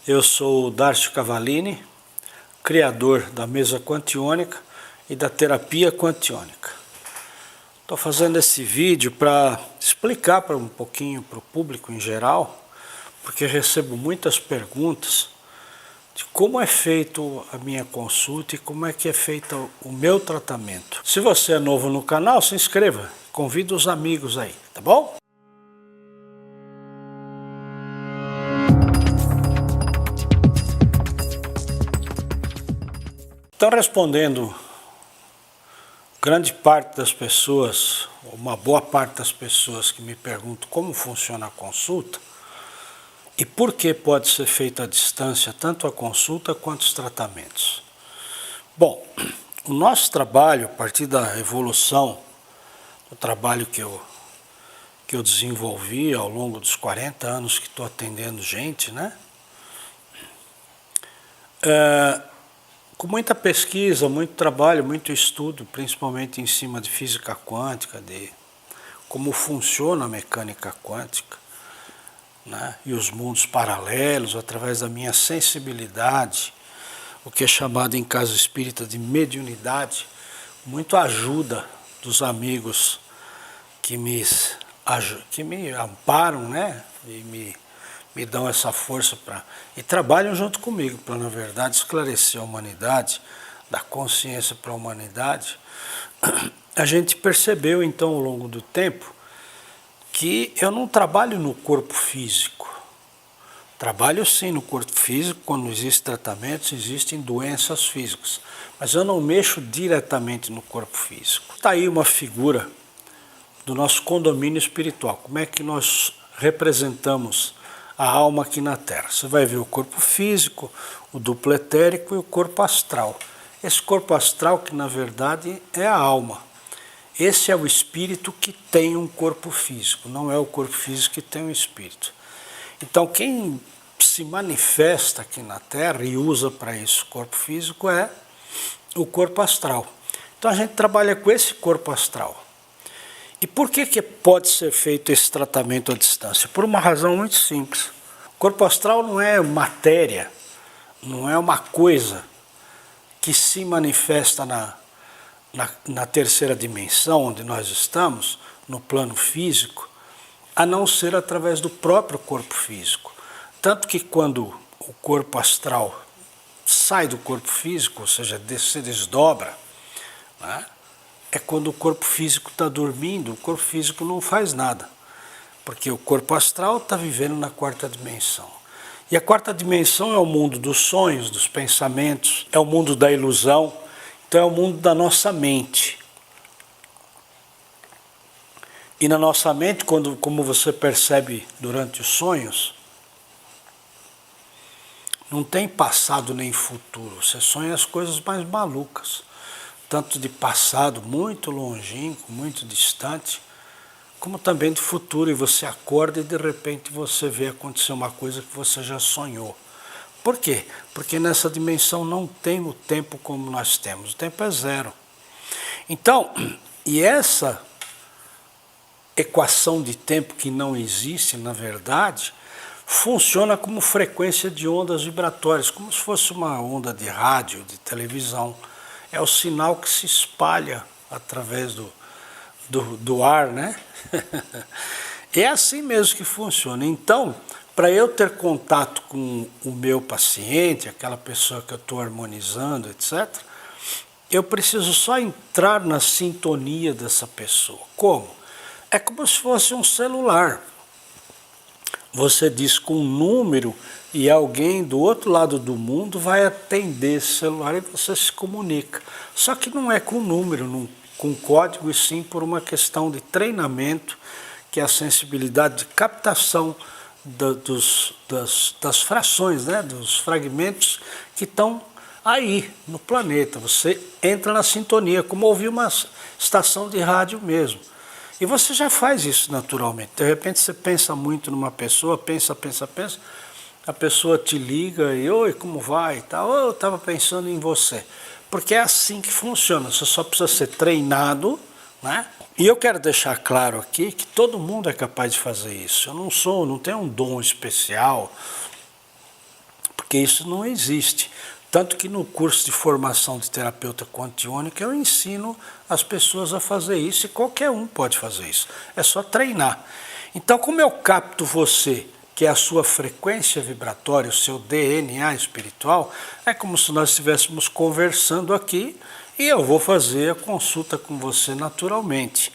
Eu sou o Darcio Cavallini, criador da mesa quantiônica e da terapia quantiônica. Estou fazendo esse vídeo para explicar um pouquinho para o público em geral, porque recebo muitas perguntas de como é feito a minha consulta e como é que é feito o meu tratamento. Se você é novo no canal, se inscreva, convida os amigos aí, tá bom? Então, respondendo, grande parte das pessoas, uma boa parte das pessoas que me perguntam como funciona a consulta e por que pode ser feita à distância, tanto a consulta quanto os tratamentos. Bom, o nosso trabalho, a partir da evolução, o trabalho que eu desenvolvi ao longo dos 40 anos que estou atendendo gente, né? Com muita pesquisa, muito trabalho, muito estudo, principalmente em cima de física quântica, de como funciona a mecânica quântica, né? E os mundos paralelos, através da minha sensibilidade, o que é chamado em casa espírita de mediunidade, muito ajuda dos amigos que me amparam, né? E me dão essa força e trabalham junto comigo para, na verdade, esclarecer a humanidade, dar consciência para a humanidade. A gente percebeu, então, ao longo do tempo, que eu não trabalho no corpo físico. Trabalho sim no corpo físico, quando existem tratamentos, existem doenças físicas, mas eu não mexo diretamente no corpo físico. Está aí uma figura do nosso condomínio espiritual, como é que nós representamos a alma aqui na Terra. Você vai ver o corpo físico, o duplo etérico e o corpo astral. Esse corpo astral que na verdade é a alma. Esse é o espírito que tem um corpo físico, não é o corpo físico que tem um espírito. Então quem se manifesta aqui na Terra e usa para isso o corpo físico é o corpo astral. Então a gente trabalha com esse corpo astral. E por que pode ser feito esse tratamento à distância? Por uma razão muito simples. O corpo astral não é matéria, não é uma coisa que se manifesta na terceira dimensão, onde nós estamos, no plano físico, a não ser através do próprio corpo físico. Tanto que quando o corpo astral sai do corpo físico, ou seja, se desdobra, né? É quando o corpo físico está dormindo, o corpo físico não faz nada, porque o corpo astral está vivendo na quarta dimensão. E a quarta dimensão é o mundo dos sonhos, dos pensamentos, é o mundo da ilusão, então é o mundo da nossa mente. E na nossa mente, como você percebe durante os sonhos, não tem passado nem futuro, você sonha as coisas mais malucas. Tanto de passado muito longínquo, muito distante, como também de futuro, e você acorda e de repente você vê acontecer uma coisa que você já sonhou. Por quê? Porque nessa dimensão não tem o tempo como nós temos, o tempo é zero. Então, e essa equação de tempo que não existe, na verdade, funciona como frequência de ondas vibratórias, como se fosse uma onda de rádio, de televisão. É o sinal que se espalha através do ar, né? É assim mesmo que funciona. Então, para eu ter contato com o meu paciente, aquela pessoa que eu estou harmonizando, etc., eu preciso só entrar na sintonia dessa pessoa. Como? É como se fosse um celular. Você diz com um número e alguém do outro lado do mundo vai atender esse celular e você se comunica. Só que não é com número, com código, e sim por uma questão de treinamento, que é a sensibilidade de captação das frações, né, dos fragmentos que estão aí no planeta. Você entra na sintonia, como ouvir uma estação de rádio mesmo. E você já faz isso naturalmente. De repente você pensa muito numa pessoa, pensa, a pessoa te liga e, oi, como vai? Eu estava pensando em você. Porque é assim que funciona, você só precisa ser treinado, né? E eu quero deixar claro aqui que todo mundo é capaz de fazer isso. Eu não tenho um dom especial, porque isso não existe. Tanto que no curso de formação de terapeuta quantiônico eu ensino as pessoas a fazer isso e qualquer um pode fazer isso. É só treinar. Então, como eu capto você, que é a sua frequência vibratória, o seu DNA espiritual, é como se nós estivéssemos conversando aqui e eu vou fazer a consulta com você naturalmente.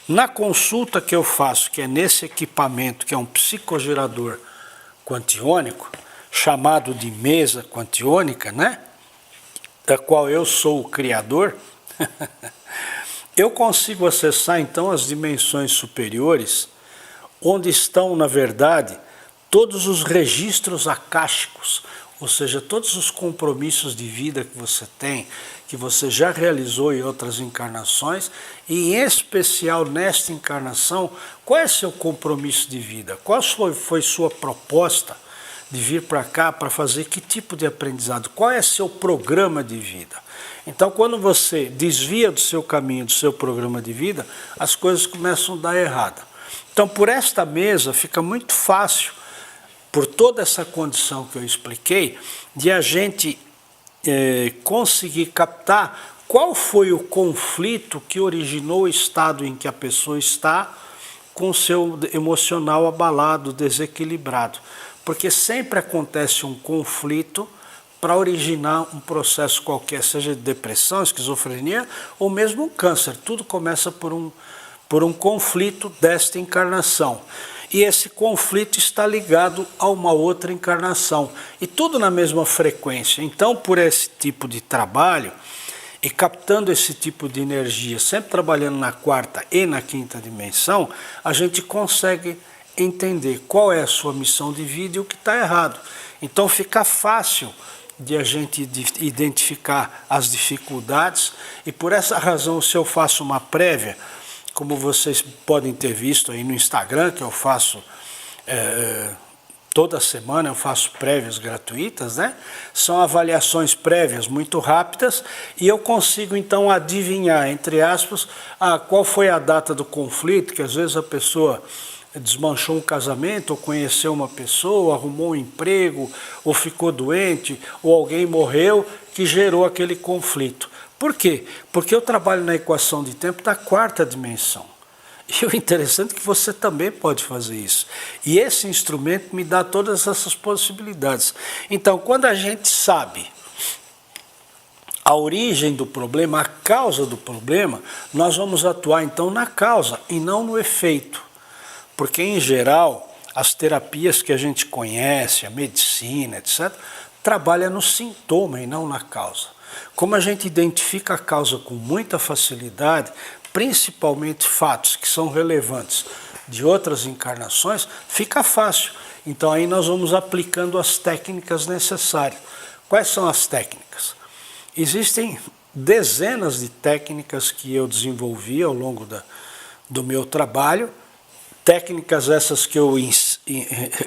Na consulta que eu faço, que é nesse equipamento, que é um psicogerador quantiônico, chamado de mesa quantiônica, né? Da qual eu sou o criador, eu consigo acessar então as dimensões superiores, onde estão, na verdade, todos os registros akáshicos, ou seja, todos os compromissos de vida que você tem, que você já realizou em outras encarnações, e em especial nesta encarnação, qual é seu compromisso de vida? Qual foi sua proposta de vir para cá para fazer que tipo de aprendizado? Qual é seu programa de vida? Então, quando você desvia do seu caminho, do seu programa de vida, as coisas começam a dar errado. Então, por esta mesa, fica muito fácil, por toda essa condição que eu expliquei, de a gente conseguir captar qual foi o conflito que originou o estado em que a pessoa está com o seu emocional abalado, desequilibrado. Porque sempre acontece um conflito para originar um processo qualquer, seja de depressão, esquizofrenia ou mesmo um câncer. Tudo começa por um conflito desta encarnação. E esse conflito está ligado a uma outra encarnação. E tudo na mesma frequência. Então, por esse tipo de trabalho, e captando esse tipo de energia, sempre trabalhando na quarta e na quinta dimensão, a gente consegue entender qual é a sua missão de vida e o que está errado. Então fica fácil de a gente identificar as dificuldades, e por essa razão, se eu faço uma prévia, como vocês podem ter visto aí no Instagram, que eu faço toda semana, eu faço prévias gratuitas, né? São avaliações prévias muito rápidas e eu consigo então adivinhar, entre aspas, qual foi a data do conflito, que às vezes a pessoa desmanchou um casamento, ou conheceu uma pessoa, arrumou um emprego, ou ficou doente, ou alguém morreu, que gerou aquele conflito. Por quê? Porque eu trabalho na equação de tempo da quarta dimensão. E o interessante é que você também pode fazer isso. E esse instrumento me dá todas essas possibilidades. Então, quando a gente sabe a origem do problema, a causa do problema, nós vamos atuar então na causa e não no efeito. Porque, em geral, as terapias que a gente conhece, a medicina, etc., trabalha no sintoma e não na causa. Como a gente identifica a causa com muita facilidade, principalmente fatos que são relevantes de outras encarnações, fica fácil. Então aí nós vamos aplicando as técnicas necessárias. Quais são as técnicas? Existem dezenas de técnicas que eu desenvolvi ao longo do meu trabalho, técnicas essas que eu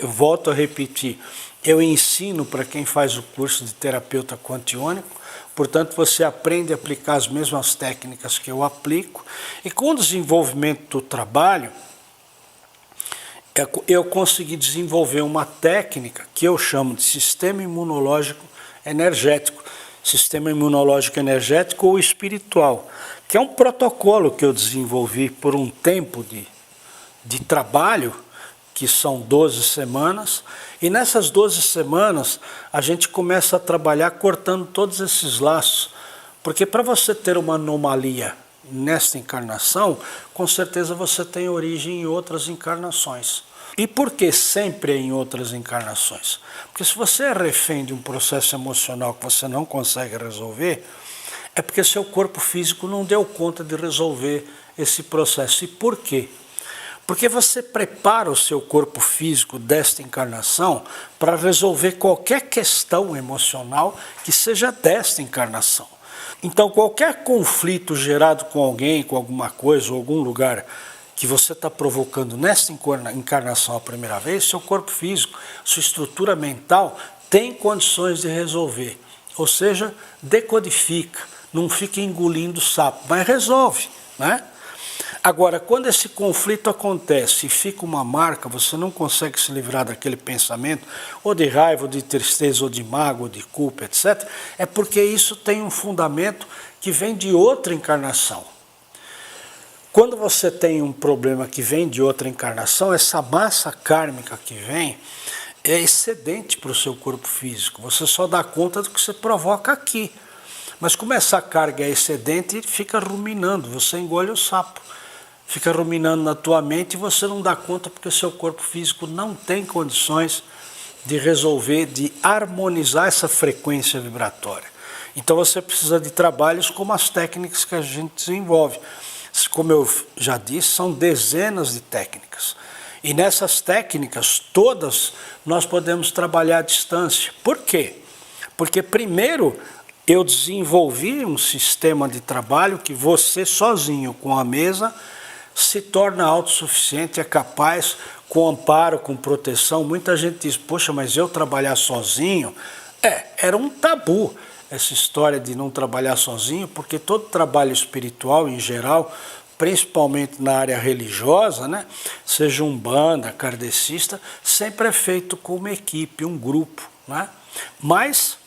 volto a repetir, eu ensino para quem faz o curso de terapeuta quantiônico. Portanto, você aprende a aplicar as mesmas técnicas que eu aplico. E com o desenvolvimento do trabalho, eu consegui desenvolver uma técnica que eu chamo de sistema imunológico energético. Sistema imunológico energético ou espiritual, que é um protocolo que eu desenvolvi por um tempo de trabalho, que são 12 semanas, e nessas 12 semanas a gente começa a trabalhar cortando todos esses laços, porque para você ter uma anomalia nesta encarnação, com certeza você tem origem em outras encarnações. E por que sempre em outras encarnações? Porque se você é refém de um processo emocional que você não consegue resolver, é porque seu corpo físico não deu conta de resolver esse processo. E por quê? Porque você prepara o seu corpo físico desta encarnação para resolver qualquer questão emocional que seja desta encarnação. Então, qualquer conflito gerado com alguém, com alguma coisa, ou algum lugar que você está provocando nesta encarnação a primeira vez, seu corpo físico, sua estrutura mental tem condições de resolver. Ou seja, decodifica, não fica engolindo sapo, mas resolve, né? Agora, quando esse conflito acontece e fica uma marca, você não consegue se livrar daquele pensamento, ou de raiva, ou de tristeza, ou de mágoa, ou de culpa, etc., é porque isso tem um fundamento que vem de outra encarnação. Quando você tem um problema que vem de outra encarnação, essa massa kármica que vem é excedente para o seu corpo físico. Você só dá conta do que você provoca aqui. Mas como essa carga é excedente, fica ruminando, você engole o sapo. Fica ruminando na tua mente e você não dá conta porque o seu corpo físico não tem condições de resolver, de harmonizar essa frequência vibratória. Então você precisa de trabalhos como as técnicas que a gente desenvolve. Como eu já disse, são dezenas de técnicas. E nessas técnicas todas nós podemos trabalhar à distância. Por quê? Porque primeiro eu desenvolvi um sistema de trabalho que você sozinho com a mesa se torna autossuficiente, é capaz, com amparo, com proteção. Muita gente diz, poxa, mas eu trabalhar sozinho? Era um tabu essa história de não trabalhar sozinho, porque todo trabalho espiritual em geral, principalmente na área religiosa, né, seja umbanda, kardecista, sempre é feito com uma equipe, um grupo, né? Mas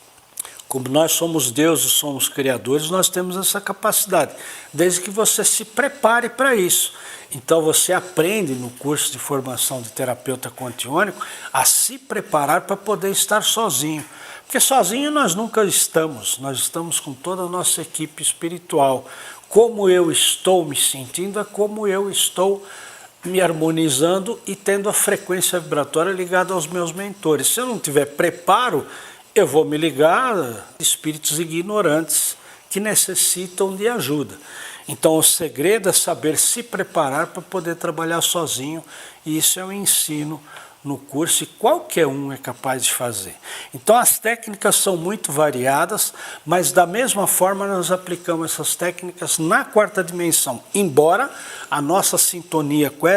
como nós somos deuses, somos criadores, nós temos essa capacidade, desde que você se prepare para isso. Então você aprende no curso de formação de terapeuta quantiônico a se preparar para poder estar sozinho. Porque sozinho nós nunca estamos, nós estamos com toda a nossa equipe espiritual. Como eu estou me sentindo é como eu estou me harmonizando e tendo a frequência vibratória ligada aos meus mentores. Se eu não tiver preparo, eu vou me ligar a espíritos ignorantes que necessitam de ajuda. Então o segredo é saber se preparar para poder trabalhar sozinho, e isso é um ensino no curso e qualquer um é capaz de fazer. Então as técnicas são muito variadas, mas da mesma forma nós aplicamos essas técnicas na quarta dimensão, embora a nossa sintonia com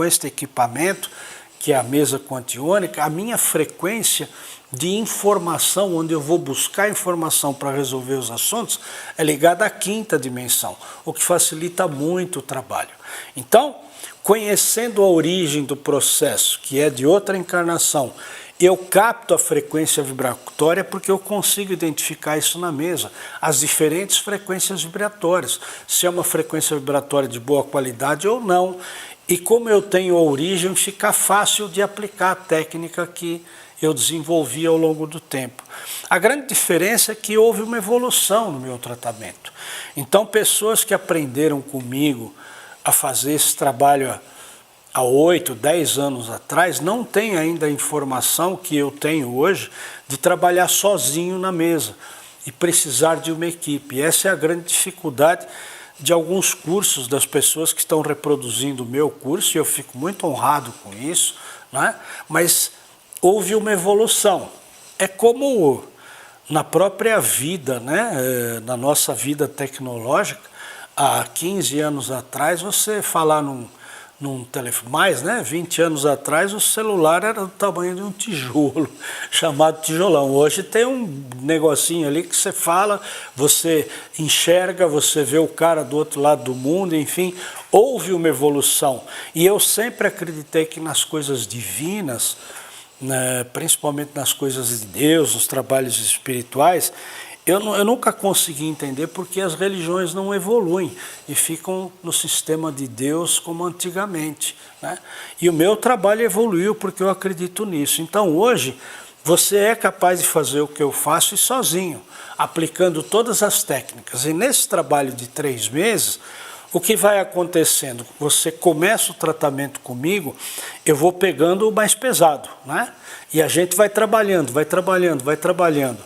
este equipamento, que é a mesa quantiônica, a minha frequência de informação, onde eu vou buscar informação para resolver os assuntos, é ligada à quinta dimensão, o que facilita muito o trabalho. Então, conhecendo a origem do processo, que é de outra encarnação, eu capto a frequência vibratória porque eu consigo identificar isso na mesa, as diferentes frequências vibratórias, se é uma frequência vibratória de boa qualidade ou não, e como eu tenho a origem, fica fácil de aplicar a técnica que eu desenvolvi ao longo do tempo. A grande diferença é que houve uma evolução no meu tratamento. Então, pessoas que aprenderam comigo a fazer esse trabalho há 8, 10 anos atrás, não têm ainda a informação que eu tenho hoje de trabalhar sozinho na mesa e precisar de uma equipe. Essa é a grande dificuldade de alguns cursos das pessoas que estão reproduzindo o meu curso, e eu fico muito honrado com isso, né? Mas houve uma evolução. É como na própria vida, né? Na nossa vida tecnológica, há 15 anos atrás, você falar num telefone, mais, né? 20 anos atrás, o celular era do tamanho de um tijolo, chamado tijolão. Hoje tem um negocinho ali que você fala, você enxerga, você vê o cara do outro lado do mundo, enfim, houve uma evolução. E eu sempre acreditei que nas coisas divinas, né, principalmente nas coisas de Deus, nos trabalhos espirituais, eu nunca consegui entender porque as religiões não evoluem e ficam no sistema de Deus como antigamente, né? E o meu trabalho evoluiu porque eu acredito nisso. Então hoje você é capaz de fazer o que eu faço e sozinho, aplicando todas as técnicas. E nesse trabalho de 3 meses, o que vai acontecendo? Você começa o tratamento comigo, eu vou pegando o mais pesado, né? E a gente vai trabalhando, vai trabalhando, vai trabalhando.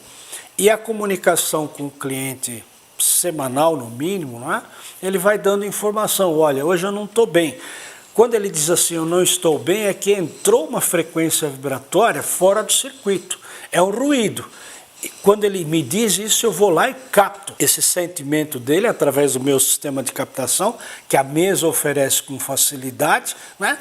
E a comunicação com o cliente semanal, no mínimo, né? Ele vai dando informação, olha, hoje eu não estou bem. Quando ele diz assim, eu não estou bem, é que entrou uma frequência vibratória fora do circuito, é um ruído. E quando ele me diz isso, eu vou lá e capto esse sentimento dele através do meu sistema de captação, que a mesa oferece com facilidade, né?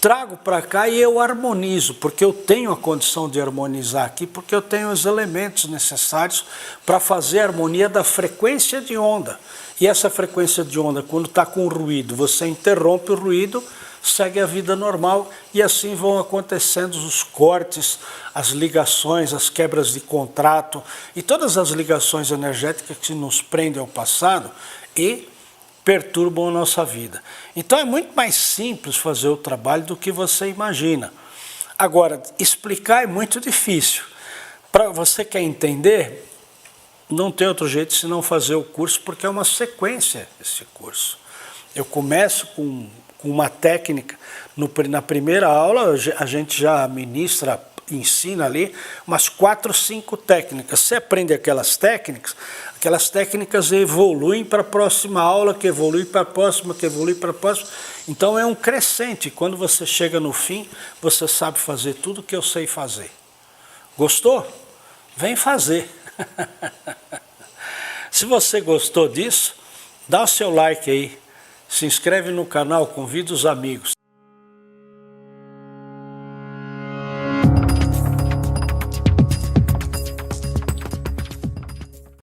trago para cá e eu harmonizo, porque eu tenho a condição de harmonizar aqui, porque eu tenho os elementos necessários para fazer a harmonia da frequência de onda. E essa frequência de onda, quando está com ruído, você interrompe o ruído, segue a vida normal e assim vão acontecendo os cortes, as ligações, as quebras de contrato e todas as ligações energéticas que nos prendem ao passado e perturbam a nossa vida. Então é muito mais simples fazer o trabalho do que você imagina. Agora, explicar é muito difícil. Para você quer entender, não tem outro jeito senão fazer o curso, porque é uma sequência esse curso. Eu começo com uma técnica, na primeira aula a gente já ministra, ensina ali umas 4 ou 5 técnicas. Você aprende aquelas técnicas evoluem para a próxima aula, que evolui para a próxima, que evolui para a próxima. Então é um crescente. Quando você chega no fim, você sabe fazer tudo que eu sei fazer. Gostou? Vem fazer. Se você gostou disso, dá o seu like aí, se inscreve no canal, convida os amigos.